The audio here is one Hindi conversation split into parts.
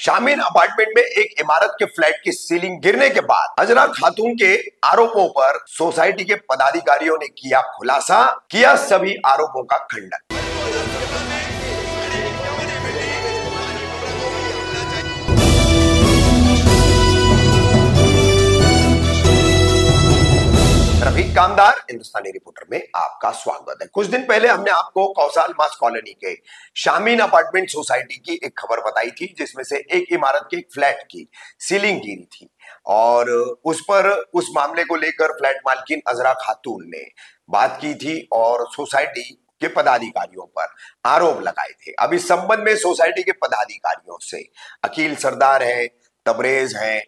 शामीन अपार्टमेंट में एक इमारत के फ्लैट की सीलिंग गिरने के बाद अजरा खातून के आरोपों पर सोसाइटी के पदाधिकारियों ने किया खुलासा, किया सभी आरोपों का खंडन। रफीक कामदार हिंदुस्तानी रिपोर्टर में आपका स्वागत है। कुछ दिन पहले हमने आपको कौसाल मास कॉलोनी के शामीन अपार्टमेंट सोसाइटी की एक खबर बताई थी, जिसमें से एक इमारत के एक फ्लैट की सीलिंग गिरी थी और उस पर उस मामले को लेकर फ्लैट मालकिन अजरा खातून ने बात की थी और सोसाइटी के पदाधिकारियों पर आरोप लगाए थे। अब इस संबंध में सोसाइटी के पदाधिकारियों से अकील सरदार है, तबरेज हैं,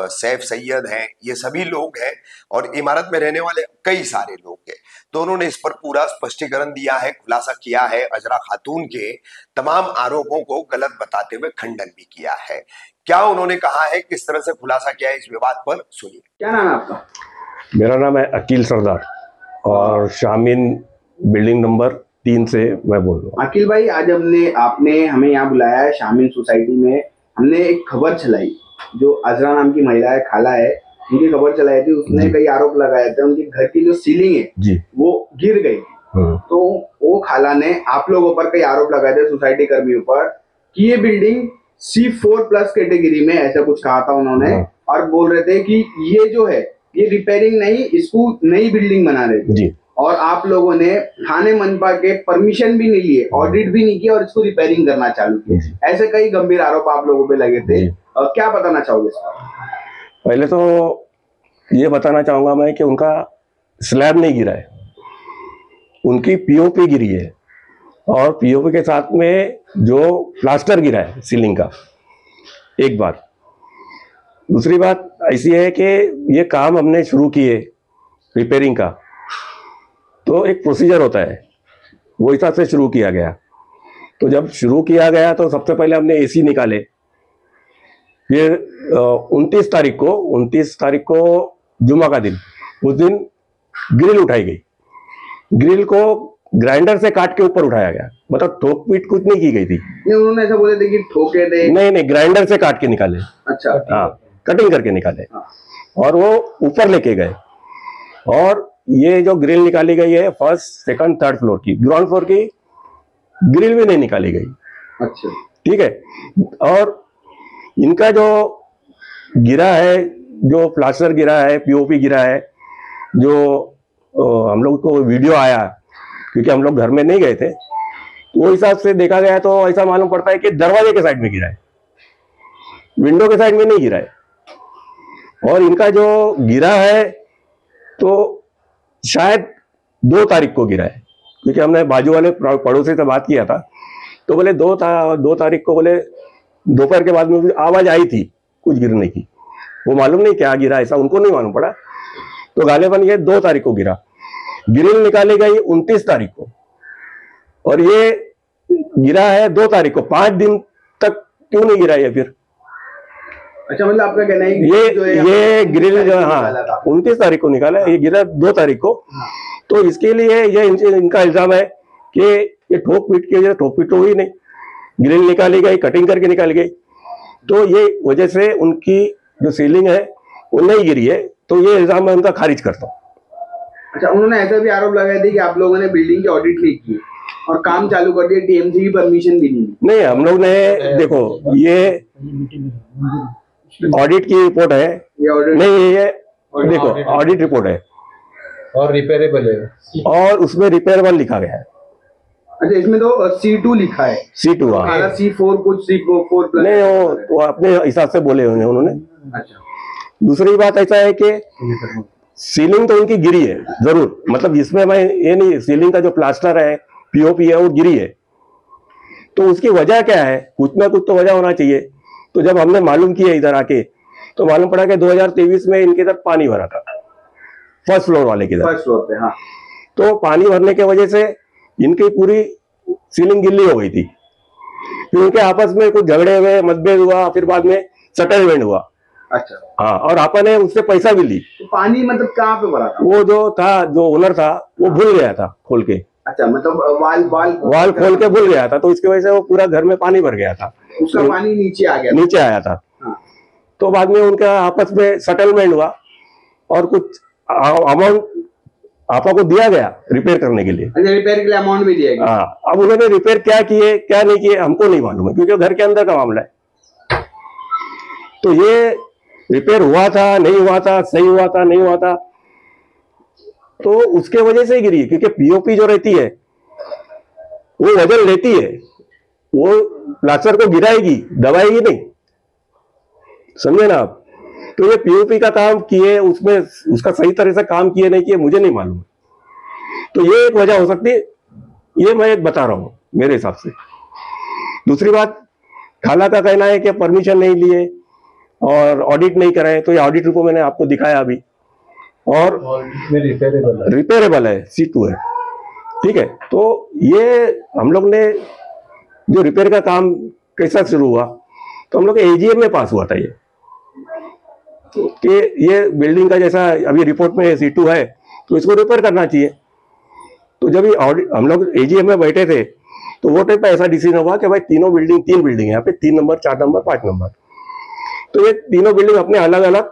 सैफ सैयद हैं, ये सभी लोग हैं और इमारत में रहने वाले कई सारे लोग हैं। तो उन्होंने इस पर पूरा स्पष्टीकरण दिया है, खुलासा किया है, अजरा खातून के तमाम आरोपों को गलत बताते हुए खंडन भी किया है। क्या उन्होंने कहा है, किस तरह से खुलासा किया है, इस विवाद पर सुनिए। क्या नाम है आपका? मेरा नाम है अकील सरदार और शामीन बिल्डिंग नंबर 3 से मैं बोल रहा हूँ। अकील भाई, आज आपने हमें यहाँ बुलाया है शामीन सोसाइटी में। हमने एक खबर चलाई, जो अजरा नाम की महिला है, खाला है, उनकी खबर चलाई थी। उसने कई आरोप लगाए थे, उनके घर की जो सीलिंग है वो गिर गई थी। तो वो खाला ने आप लोगों पर कई आरोप लगाए थे, सोसाइटी कर्मियों पर, कि ये बिल्डिंग C4+ कैटेगरी में, ऐसा कुछ कहा था उन्होंने। और बोल रहे थे कि ये जो है ये रिपेयरिंग नहीं, इसको नई बिल्डिंग बना रहे थे। और आप लोगों ने थाने मनपा के परमिशन भी नहीं लिए, ऑडिट भी नहीं किया और इसको रिपेयरिंग करना चालू किया। ऐसे कई गंभीर आरोप आप लोगों पे लगे थे। क्या बताना चाहोगे इस पर? पहले तो ये बताना चाहूंगा मैं कि उनका स्लैब नहीं गिरा है, उनकी पीओपी गिरी है और पीओपी के साथ में जो प्लास्टर गिरा है सीलिंग का, एक बात। दूसरी बात ऐसी है कि ये काम हमने शुरू किए रिपेयरिंग का, तो एक प्रोसीजर होता है, वो हिसाब से शुरू किया गया। तो जब शुरू किया गया तो सबसे पहले हमने एसी निकाले, फिर 29 तारीख को जुमा का दिन, उस दिन ग्रिल उठाई गई। ग्रिल को ग्राइंडर से काट के ऊपर उठाया गया, मतलब ठोक पीट कुछ नहीं की गई थी। नहीं, उन्होंने ऐसा बोले थे कि ठोके थे। नहीं, ग्राइंडर से काट के निकाले। अच्छा, हाँ, कटिंग करके निकाले। और वो ऊपर लेके गए। और ये जो ग्रिल निकाली गई है फर्स्ट, सेकंड, थर्ड फ्लोर की, ग्राउंड फ्लोर की ग्रिल भी नहीं निकाली गई। अच्छा, ठीक है। और इनका जो गिरा है, जो प्लास्टर गिरा है, पीओपी गिरा है, जो हम लोग को वीडियो आया, क्योंकि हम लोग घर में नहीं गए थे, वो हिसाब से देखा गया तो ऐसा मालूम पड़ता है कि दरवाजे के साइड में गिरा है, विंडो के साइड में नहीं गिरा है। और इनका जो गिरा है तो शायद 2 तारीख को गिरा है, क्योंकि हमने बाजू वाले पड़ोसी से बात किया था, तो बोले 2 तारीख को, बोले दोपहर के बाद में आवाज आई थी कुछ गिरने की। वो मालूम नहीं क्या गिरा, ऐसा उनको नहीं मालूम पड़ा। तो गालिबन ये 2 तारीख को गिरा। ग्रिल निकाली गई 29 तारीख को और ये गिरा है 2 तारीख को। 5 दिन तक क्यों नहीं गिरा ये फिर? अच्छा, मतलब आपका कहना है ये ग्रिल जो, हाँ, 29 तारीख को निकाला, ये गिरा 2 तारीख को। तो इसके लिए ये इनका इल्जाम है कि ये ठोक पीट की, ठोक पीट तो हुई नहीं, ग्रिल निकाली गई, कटिंग करके निकाली गई। तो ये वजह से उनकी जो सीलिंग है वो नहीं गिरी है। तो ये इल्जाम मैं उनका खारिज करता हूँ। अच्छा, उन्होंने ऐसा भी आरोप लगाया था कि आप लोगों ने बिल्डिंग की ऑडिट नहीं की और काम चालू कर दिया, टीएमसी की परमिशन भी नहीं। हम लोग ने, देखो, ये ऑडिट की रिपोर्ट है, ये देखो ऑडिट रिपोर्ट है और रिपेयरेबल है और उसमें रिपेयरेबल लिखा गया है। अच्छा, इसमें तो C2 लिखा है। C2, हाँ, C4 कुछ C4+ नहीं, वो अपने हिसाब से बोले होंगे उन्होंने। अच्छा, दूसरी बात ऐसा है कि सीलिंग तो उनकी गिरी है जरूर, मतलब इसमें मैं ये नहीं, सीलिंग का जो प्लास्टर है, पीओपी है, वो गिरी है। तो उसकी वजह क्या है? कुछ ना कुछ तो वजह होना चाहिए। तो जब हमने मालूम किया इधर आके, तो मालूम पड़ा कि 2023 में इनके तरफ पानी भरा था, फर्स्ट फ्लोर वाले की तरफ, फर्स्ट फ्लोर पे। हाँ, तो पानी भरने की वजह से इनकी पूरी सीलिंग गिल्ली हो गई थी। फिर उनके आपस में कुछ झगड़े हुए, मतभेद हुआ, फिर बाद में सेटलमेंट हुआ। अच्छा, हाँ, और आपन ने उससे पैसा भी ली। तो पानी मतलब कहाँ पे भरा था? वो जो ओनर था वो भूल गया था खोल के, अच्छा, मतलब वाल खोल के भूल गया था, तो इसकी वजह से वो पूरा घर में पानी भर गया था, उसका पानी नीचे आ गया, नीचे आया था। हाँ। तो बाद में उनका आपस में सेटलमेंट हुआ और कुछ अमाउंट आपा को दिया गया रिपेयर करने के लिए। अच्छा, रिपेयर के लिए अमाउंट भी दिया गया। हाँ, अब उन्होंने रिपेयर क्या किए क्या नहीं किए हमको नहीं मालूम है, क्योंकि घर के अंदर का मामला है। तो ये रिपेयर हुआ था नहीं हुआ था, सही हुआ था नहीं हुआ था, तो उसके वजह से ही गिरी, क्योंकि पीओपी जो रहती है वो वजन लेती है, वो प्लास्टर को गिराएगी, दबाएगी नहीं, समझे ना आप। तो ये पीओपी का काम किए, उसमें उसका सही तरह से काम किए नहीं किए मुझे नहीं मालूम। तो ये एक वजह हो सकती है, ये मैं एक बता रहा हूं मेरे हिसाब से। दूसरी बात, खाला का कहना है कि परमिशन नहीं लिए और ऑडिट नहीं कराए, तो ये ऑडिट को मैंने आपको दिखाया अभी, और रिपेयरेबल है, C2 है, ठीक है। तो ये हम लोग ने जो रिपेयर का काम कैसा शुरू हुआ, तो हम लोग AGM में पास हुआ था ये कि ये बिल्डिंग का जैसा अभी रिपोर्ट में C2 है तो इसको रिपेयर करना चाहिए। तो जब हम लोग AGM में बैठे थे तो वो टाइम पे ऐसा डिसीजन हुआ कि भाई तीन बिल्डिंग है यहाँ पे, 3 नंबर 4 नंबर 5 नंबर, तो ये तीनों बिल्डिंग अपने अलग अलग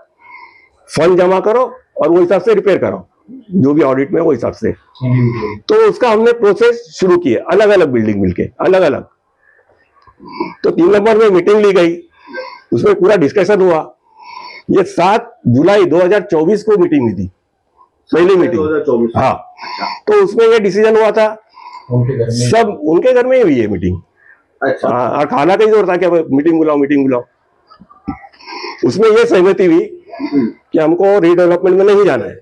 फंड जमा करो और वो हिसाब से रिपेयर करो, जो भी ऑडिट में वो हिसाब से। तो उसका हमने प्रोसेस शुरू किए, अलग अलग बिल्डिंग मिलके अलग अलग। तो 3 नंबर में मीटिंग ली गई, उसमें पूरा डिस्कशन हुआ। ये 7 जुलाई 2024 को मीटिंग हुई थी, पहली मीटिंग 2024। हाँ, तो उसमें ये डिसीजन हुआ था, सब उनके घर में ही हुई है मीटिंग। अच्छा, हाँ, और खाना का ही जोर था कि मीटिंग बुलाओ। उसमें ये सहमति हुई कि हमको रीडेवलपमेंट में नहीं जाना है,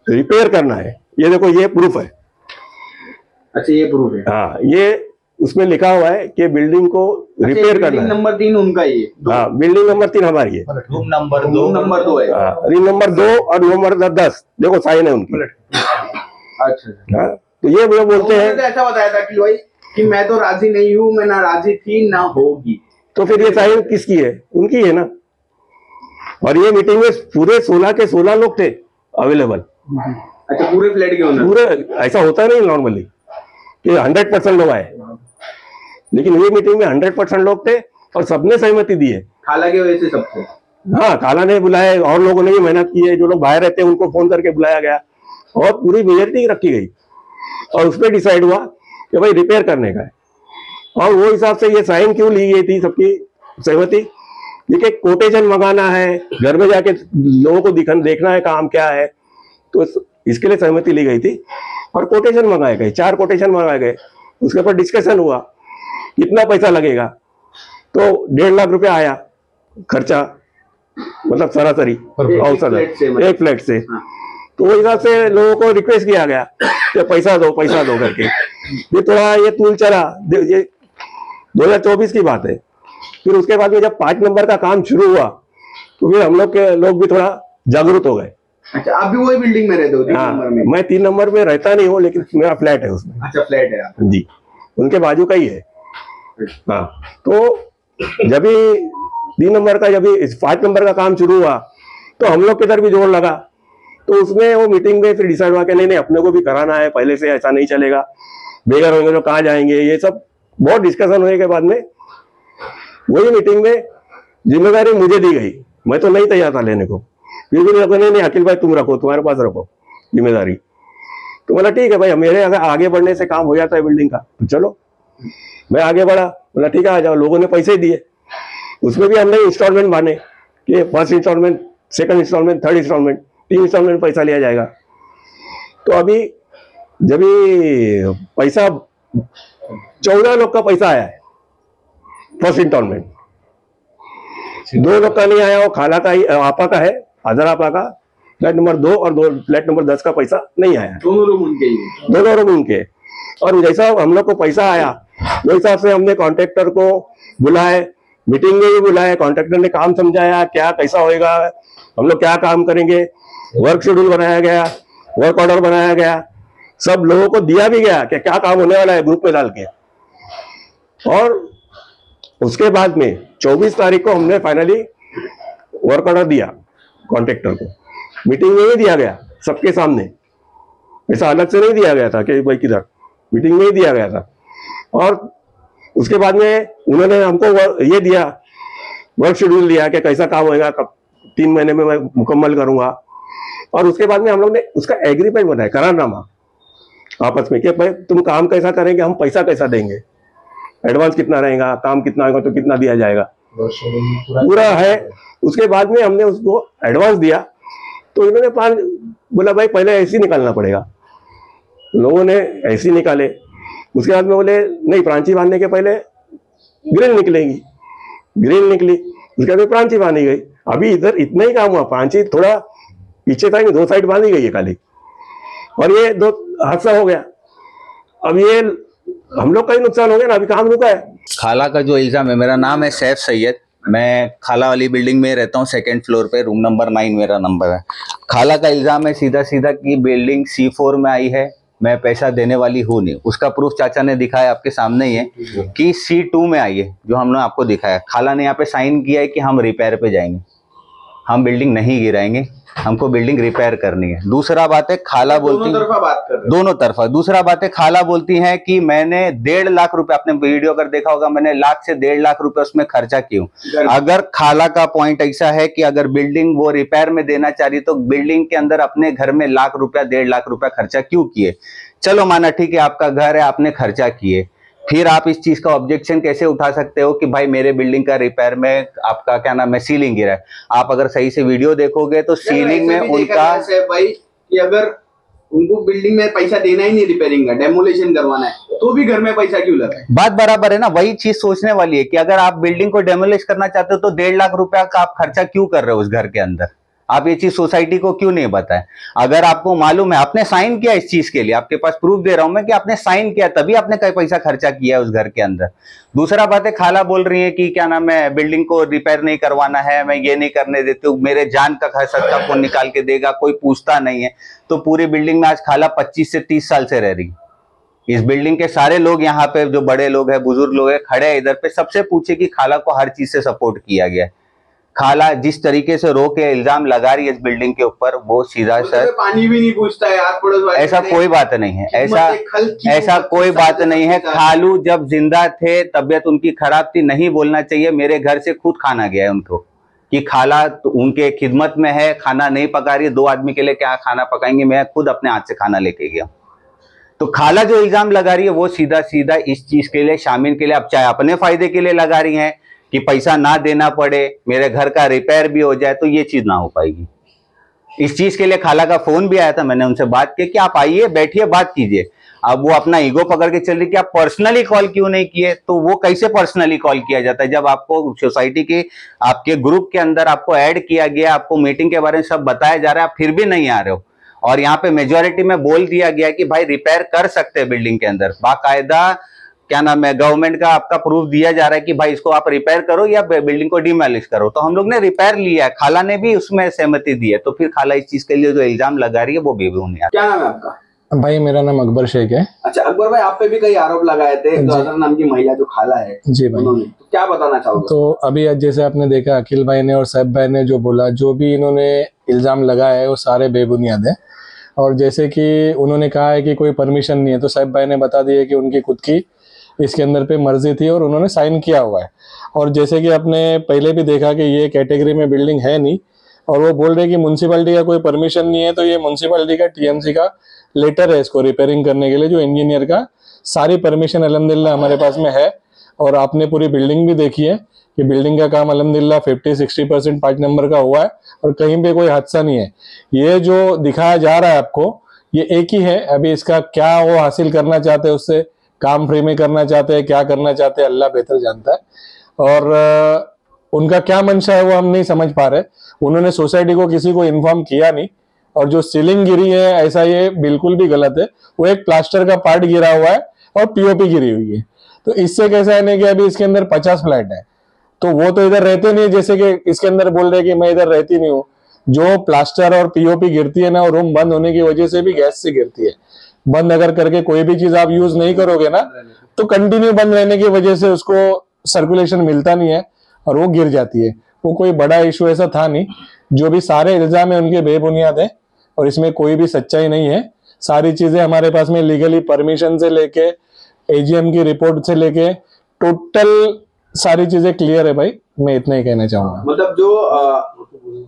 रिपेयर करना है। ये देखो, ये प्रूफ है। अच्छा, ये प्रूफ है। हाँ, ये उसमें लिखा हुआ है कि बिल्डिंग को रिपेयर करना है। नंबर 3 उनका ही है। हाँ, बिल्डिंग नंबर 3 हमारी है, रूम नंबर 2 है। रूम नंबर 2 और रूम नंबर 10 देखो साइन है उनकी। अच्छा, हाँ, तो ये वो बोलते हैं, तो ऐसा बताया था कि भाई कि मैं तो राजी नहीं हूँ, मैं ना राजी थी ना होगी। तो फिर ये साइन किसकी है? उनकी है ना। और ये मीटिंग में पूरे 16 के 16 लोग थे अवेलेबल। अच्छा, पूरे फ्लैट के ओनर? पूरे, ऐसा होता नहीं नॉर्मली कि 100% लोग आए, लेकिन ये मीटिंग में 100% लोग थे और सबने सहमति दी है। खाला की वजह से सबसे? हाँ, खाला ने बुलाया और लोगों ने भी मेहनत की है, जो लोग बाहर रहते हैं उनको फोन करके बुलाया गया और पूरी मेजोरिटी रखी गई और उसमें डिसाइड हुआ कि भाई रिपेयर करने का है। और वो हिसाब से ये साइन क्यों ली गई थी सबकी सहमति, देखिए कोटेशन मंगाना है, घर में जाके लोगों को देखना है काम क्या है, तो इसके लिए सहमति ली गई थी और कोटेशन मंगाए गए, 4 कोटेशन मंगाए गए। उसके ऊपर डिस्कशन हुआ कितना पैसा लगेगा, तो 1.5 लाख रुपया आया खर्चा, मतलब सरासरी औसत एक फ्लैट से। तो वो हिसाब से लोगों को रिक्वेस्ट किया गया कि पैसा दो करके। ये थोड़ा ये तूल चला, ये 2024 की बात है। फिर उसके बाद में जब 5 नंबर का काम शुरू हुआ तो फिर हम लोग के लोग भी थोड़ा जागरूक हो गए। अच्छा, आप भी वही बिल्डिंग में रहते हो? 3 नंबर में? मैं 3 नंबर में रहता नहीं हूँ, लेकिन मेरा फ्लैट है उसमें। अच्छा, फ्लैट है जी, उनके बाजू का ही है। हाँ, तो जब भी 3 नंबर का, जब भी 5 नंबर का काम शुरू हुआ तो हम लोग के इधर भी जोर लगा। तो उसमें वो मीटिंग में फिर डिसाइड हुआ कि नहीं अपने को भी कराना है, पहले से ऐसा नहीं चलेगा, बेघर होंगे तो कहाँ जाएंगे, ये सब बहुत डिस्कशन होने के बाद में वही मीटिंग में जिम्मेदारी मुझे दी गई। मैं तो नहीं तैयार था लेने को, फिर भी लोगों ने नहीं अखिल भाई तुम रखो, तुम्हारे पास रखो जिम्मेदारी। तो बोला ठीक है भाई, मेरे अगर आगे बढ़ने से काम हो जाता है बिल्डिंग का तो चलो। मैं आगे बढ़ा, बोला ठीक है आ जाओ। लोगों ने पैसे दिए, उसमें भी हमने इंस्टॉलमेंट माने कि 1st instalment, 2nd instalment, 3rd instalment, 3 instalment पैसा लिया जाएगा। तो अभी जब पैसा 14 लोग का पैसा आया है 1st इंस्टॉलमेंट, 2 लोग का नहीं आया, वो खाला का ही, आपा का है, आजरा आपा का फ्लैट नंबर 2 और फ्लैट नंबर 10 का पैसा नहीं आया। दोनों रूम उनके ही? दोनों रूम उनके। और जैसा हम लोग को पैसा आया वो हिसाब से हमने कॉन्ट्रैक्टर को बुलाए, मीटिंग में भी बुलाए, कॉन्ट्रैक्टर ने काम समझाया क्या कैसा होएगा, हम लोग क्या काम करेंगे, वर्क शेड्यूल बनाया गया, वर्क ऑर्डर बनाया गया, सब लोगों को दिया भी गया कि क्या काम होने वाला है ग्रुप में डाल के। और उसके बाद में 24 तारीख को हमने फाइनली वर्क ऑर्डर दिया कॉन्ट्रैक्टर को, मीटिंग में ही दिया गया सबके सामने, ऐसा अलग से नहीं दिया गया था कि भाई किधर, मीटिंग में ही दिया गया था। और उसके बाद में उन्होंने हमको ये दिया, वर्क शेड्यूल दिया कि कैसा काम होएगा, कब 3 महीने में मैं मुकम्मल करूंगा। और उसके बाद में हम लोग ने उसका एग्रीमेंट बनाया, करारनामा आपस में कि भाई तुम काम कैसा करेंगे, हम पैसा कैसा देंगे, एडवांस कितना रहेगा, काम कितना होगा तो कितना दिया जाएगा, पूरा है। उसके बाद में हमने उसको एडवांस दिया तो इन्होंने बोला भाई पहले ऐसी निकालना पड़ेगा। लोगों ने ऐसी निकाले। उसके बाद में बोले नहीं, प्रांची बांधने के पहले ग्रिल निकलेगी, ग्रिल निकली, उसके बाद में प्रांची बांधी गई। अभी इधर इतना ही काम हुआ, प्रांची थोड़ा पीछे था, 2 साइड बांधी गई है खाली, और ये 2 हादसा हो गया। अब ये हम लोग का ही नुकसान हो गया ना, अभी काम रुका है। खाला का जो इल्जाम है, मेरा नाम है सैफ सैयद, मैं खाला वाली बिल्डिंग में रहता हूँ, 2nd फ्लोर पे, रूम नंबर 9 मेरा नंबर है। खाला का इल्जाम है सीधा सीधा कि बिल्डिंग C4 में आई है, मैं पैसा देने वाली हूँ नहीं। उसका प्रूफ चाचा ने दिखाया, आपके सामने ही है कि C2 में आई है, जो हमने आपको दिखाया। खाला ने यहाँ पे साइन किया है कि हम रिपेयर पे जाएंगे, हम बिल्डिंग नहीं गिराएंगे, हमको बिल्डिंग रिपेयर करनी है। दूसरा बात है खाला बोलती, दोनों तरफा। दूसरा बात है खाला बोलती है कि मैंने 1.5 लाख रुपए, आपने वीडियो अगर देखा होगा, मैंने लाख से 1.5 लाख रुपए उसमें खर्चा क्यों। अगर खाला का पॉइंट ऐसा है कि अगर बिल्डिंग वो रिपेयर में देना चाह रही तो बिल्डिंग के अंदर अपने घर में लाख रुपया 1.5 लाख रुपया खर्चा क्यों किए। चलो माना ठीक है, आपका घर है, आपने खर्चा किए, फिर आप इस चीज का ऑब्जेक्शन कैसे उठा सकते हो कि भाई मेरे बिल्डिंग का रिपेयर में आपका क्या नाम है सीलिंग गिरा है। आप अगर सही से वीडियो देखोगे तो सीलिंग में उनका भाई कि अगर उनको बिल्डिंग में पैसा देना ही नहीं, रिपेयरिंग का डेमोलेशन करवाना है, तो भी घर में पैसा क्यों लगा है। बात बराबर है ना। वही चीज सोचने वाली है कि अगर आप बिल्डिंग को डेमोलिश करना चाहते हो तो 1.5 लाख रुपया का आप खर्चा क्यों कर रहे हो उस घर के अंदर। आप ये चीज सोसाइटी को क्यों नहीं बताए। अगर आपको मालूम है, आपने साइन किया इस चीज के लिए, आपके पास प्रूफ दे रहा हूं मैं कि आपने साइन किया, तभी आपने कई पैसा खर्चा किया है उस घर के अंदर। दूसरा बात है खाला बोल रही है कि क्या नाम है बिल्डिंग को रिपेयर नहीं करवाना है, मैं ये नहीं करने देती हूँ, मेरे जान का सत्ता कौन निकाल के देगा, कोई पूछता नहीं है। तो पूरी बिल्डिंग में आज खाला 25 से 30 साल से रह रही। इस बिल्डिंग के सारे लोग यहाँ पे जो बड़े लोग हैं, बुजुर्ग लोग हैं, खड़े हैं इधर पे, सबसे पूछे कि खाला को हर चीज से सपोर्ट किया गया है। खाला जिस तरीके से रो के इल्जाम लगा रही है इस बिल्डिंग के ऊपर, वो सीधा सर पानी भी नहीं पूछता है यार पड़ोस वाले। ऐसा कोई बात नहीं है, ऐसा कोई बात नहीं है। खालू जब जिंदा थे, तबीयत उनकी खराब थी, नहीं बोलना चाहिए। मेरे घर से खुद खाना गया है उनको कि खाला तो उनके खिदमत में है, खाना नहीं पका रही है, 2 आदमी के लिए क्या खाना पकाएंगे, मैं खुद अपने हाथ से खाना लेके गया। तो खाला जो इल्जाम लगा रही है वो सीधा सीधा इस चीज के लिए, शामिल के लिए, अब चाहे अपने फायदे के लिए लगा रही है कि पैसा ना देना पड़े, मेरे घर का रिपेयर भी हो जाए, तो ये चीज ना हो पाएगी। इस चीज के लिए खाला का फोन भी आया था, मैंने उनसे बात की कि आप आइए, बैठिए, बात कीजिए। अब वो अपना ईगो पकड़ के चल रही कि आप पर्सनली कॉल क्यों नहीं किए। तो वो कैसे पर्सनली कॉल किया जाता है जब आपको सोसाइटी के आपके ग्रुप के अंदर आपको ऐड किया गया, आपको मीटिंग के बारे में सब बताया जा रहा है, आप फिर भी नहीं आ रहे हो। और यहाँ पे मेजोरिटी में बोल दिया गया कि भाई रिपेयर कर सकते हैं बिल्डिंग के अंदर, बाकायदा क्या नाम है गवर्नमेंट का आपका प्रूफ दिया जा रहा है कि भाई इसको आप रिपेयर करो या बिल्डिंग को डिमोलिश करो। तो हम लोग ने रिपेयर लिया है, खाला ने भी उसमें सहमति दी है। तो फिर खाला इस चीज के लिए जो इल्जाम लगा रही है वो बेबुनियाद। क्या नाम है आपका? भाई मेरा नाम अकबर शेख है। अच्छा अकबर भाई, आप पे भी कई आरोप लगाए थे, तो अजहर नाम की महिला जो खाला है जी भाई, उन्होंने, तो क्या बताना चाहोगे? तो अभी जैसे आपने देखा अखिल भाई ने और सैफ भाई ने जो बोला, जो भी इन्होंने इल्जाम लगाया है वो सारे बेबुनियाद है। और जैसे कि उन्होंने कहा है कि कोई परमिशन नहीं है, तो सैफ भाई ने बता दिया कि उनकी खुद की इसके अंदर पे मर्जी थी और उन्होंने साइन किया हुआ है। और जैसे कि आपने पहले भी देखा कि ये कैटेगरी में बिल्डिंग है नहीं, और वो बोल रहे कि म्यूनसिपैलिटी का कोई परमिशन नहीं है, तो ये म्यूनसिपैलिटी का टीएमसी का लेटर है इसको रिपेयरिंग करने के लिए, जो इंजीनियर का सारी परमिशन अल्हम्दुलिल्लाह हमारे पास में है। और आपने पूरी बिल्डिंग भी देखी है कि बिल्डिंग का काम अल्हम्दुलिल्लाह 50-60% 5 नंबर का हुआ है और कहीं पे कोई हादसा नहीं है। ये जो दिखाया जा रहा है आपको, ये एक ही है। अभी इसका क्या वो हासिल करना चाहते हैं, उससे काम फ्री में करना चाहते हैं, क्या करना चाहते हैं, अल्लाह बेहतर जानता है। और उनका क्या मंशा है वो हम नहीं समझ पा रहे। उन्होंने सोसाइटी को किसी को इन्फॉर्म किया नहीं। और जो सीलिंग गिरी है, ऐसा ये बिल्कुल भी गलत है। वो एक प्लास्टर का पार्ट गिरा हुआ है और पीओपी गिरी हुई है। तो इससे कैसा है नहीं कि अभी इसके अंदर 50 फ्लैट है, तो वो तो इधर रहते नहीं, जैसे कि इसके अंदर बोल रहे कि मैं इधर रहती नहीं हूँ। जो प्लास्टर और पीओपी गिरती है ना, वो रूम बंद होने की वजह से भी गैस से गिरती है। बंद अगर करके कोई भी चीज आप यूज नहीं करोगे ना, तो कंटिन्यू बंद रहने की वजह से उसको सर्कुलेशन मिलता नहीं है और वो गिर जाती है। वो कोई बड़ा इशू ऐसा था नहीं। जो भी सारे इल्जाम है उनके बेबुनियाद है और इसमें कोई भी सच्चाई नहीं है। सारी चीजें हमारे पास में लीगली परमिशन से लेके एजीएम की रिपोर्ट से लेके टोटल सारी चीजें क्लियर है भाई। मैं इतना ही कहना चाहूंगा। मतलब जो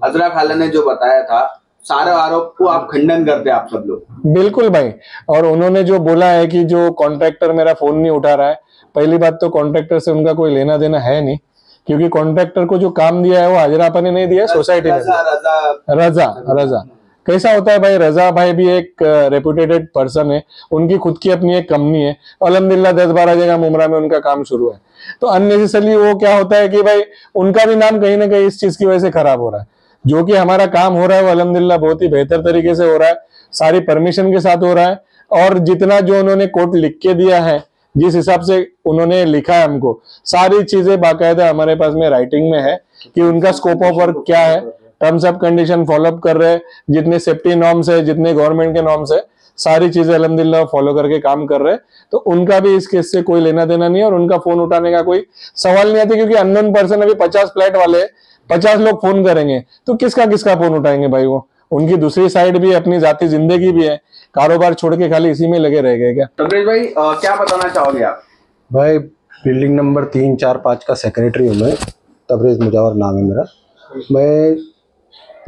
अजरा खाला ने जो बताया था, सारे आरोप को आप खंडन करते हैं आप सब लोग? बिल्कुल भाई। और उन्होंने जो बोला है कि जो कॉन्ट्रैक्टर मेरा फोन नहीं उठा रहा है, पहली बात तो कॉन्ट्रैक्टर से उनका कोई लेना देना है नहीं, क्योंकि कॉन्ट्रैक्टर को जो काम दिया है वो हाजरापा ने नहीं दिया, सोसाइटी ने। रजा कैसा होता है भाई, रजा भाई भी एक रेपुटेटेड पर्सन है, उनकी खुद की अपनी एक कंपनी है, अल्हम्दुलिल्लाह 10-12 जगह मुमरा में उनका काम शुरू है। तो अननेसेसरली वो क्या होता है कि भाई उनका भी नाम कहीं ना कहीं इस चीज की वजह से खराब हो रहा है। जो कि हमारा काम हो रहा है वो अल्हम्दुलिल्लाह बहुत ही बेहतर तरीके से हो रहा है, सारी परमिशन के साथ हो रहा है। और जितना जो उन्होंने कोर्ट लिख के दिया है, जिस हिसाब से उन्होंने लिखा है हमको, सारी चीजें बाकायदा हमारे पास में राइटिंग में है कि उनका स्कोप ऑफ वर्क क्या है, टर्म्स ऑफ कंडीशन फॉलोअप कर रहे हैं, जितने सेफ्टी नॉर्म्स है, जितने गवर्नमेंट के नॉर्म्स है, सारी चीजें अल्हम्दुलिल्लाह फॉलो करके काम कर रहे हैं। तो उनका भी इस केस से कोई लेना देना नहीं है और उनका फोन उठाने का कोई सवाल नहीं आता, क्योंकि अननोन पर्सन अभी 50 फ्लैट वाले 50 लोग फोन करेंगे तो किसका फोन उठाएंगे भाई? वो उनकी दूसरी साइड भी अपनी जाती जिंदगी भी है, कारोबार छोड़ के खाली इसी में लगे रह गए क्या? तबरेज भाई क्या बताना चाहोगे आप? भाई बिल्डिंग नंबर 3, 4, 5 का सेक्रेटरी हूँ मैं, तबरेज मुजावर नाम है मेरा। मैं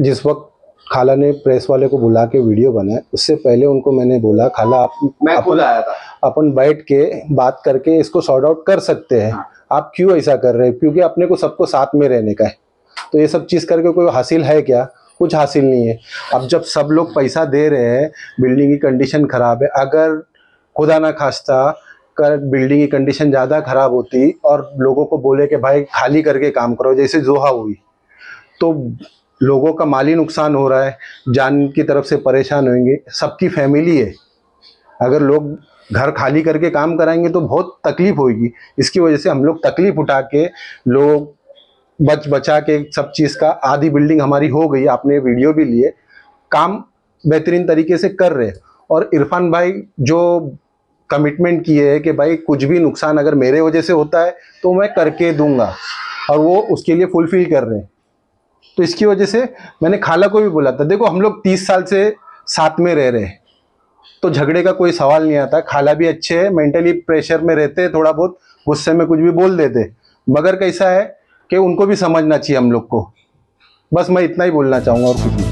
जिस वक्त खाला ने प्रेस वाले को बुला के वीडियो बनाया, उससे पहले उनको मैंने बोला खाला मैं खुद आया था, अपन बैठ के बात करके इसको सॉर्ट आउट कर सकते हैं। आप क्यों ऐसा कर रहे हैं? क्योंकि अपने को सबको साथ में रहने का है, तो ये सब चीज़ करके कोई हासिल है क्या? कुछ हासिल नहीं है। अब जब सब लोग पैसा दे रहे हैं, बिल्डिंग की कंडीशन खराब है, अगर खुदा ना खास्ता कर बिल्डिंग की कंडीशन ज़्यादा खराब होती और लोगों को बोले कि भाई खाली करके काम करो, जैसे जोहा हुई, तो लोगों का माली नुकसान हो रहा है, जान की तरफ से परेशान होंगे, सबकी फैमिली है। अगर लोग घर खाली करके काम कराएंगे तो बहुत तकलीफ होगी। इसकी वजह से हम लोग तकलीफ उठा के लोग बचा के सब चीज़ का, आधी बिल्डिंग हमारी हो गई, आपने वीडियो भी लिए, काम बेहतरीन तरीके से कर रहे। और इरफान भाई जो कमिटमेंट किए है कि भाई कुछ भी नुकसान अगर मेरे वजह से होता है तो मैं करके दूंगा, और वो उसके लिए फुलफिल कर रहे हैं। तो इसकी वजह से मैंने खाला को भी बोला था, देखो हम लोग 30 साल से साथ में रह रहे हैं, तो झगड़े का कोई सवाल नहीं आता। खाला भी अच्छे हैं, मेंटली प्रेशर में रहते, थोड़ा बहुत गुस्से में कुछ भी बोल देते, मगर कैसा है कि उनको भी समझना चाहिए हम लोग को। बस मैं इतना ही बोलना चाहूँगा और कुछ नहीं।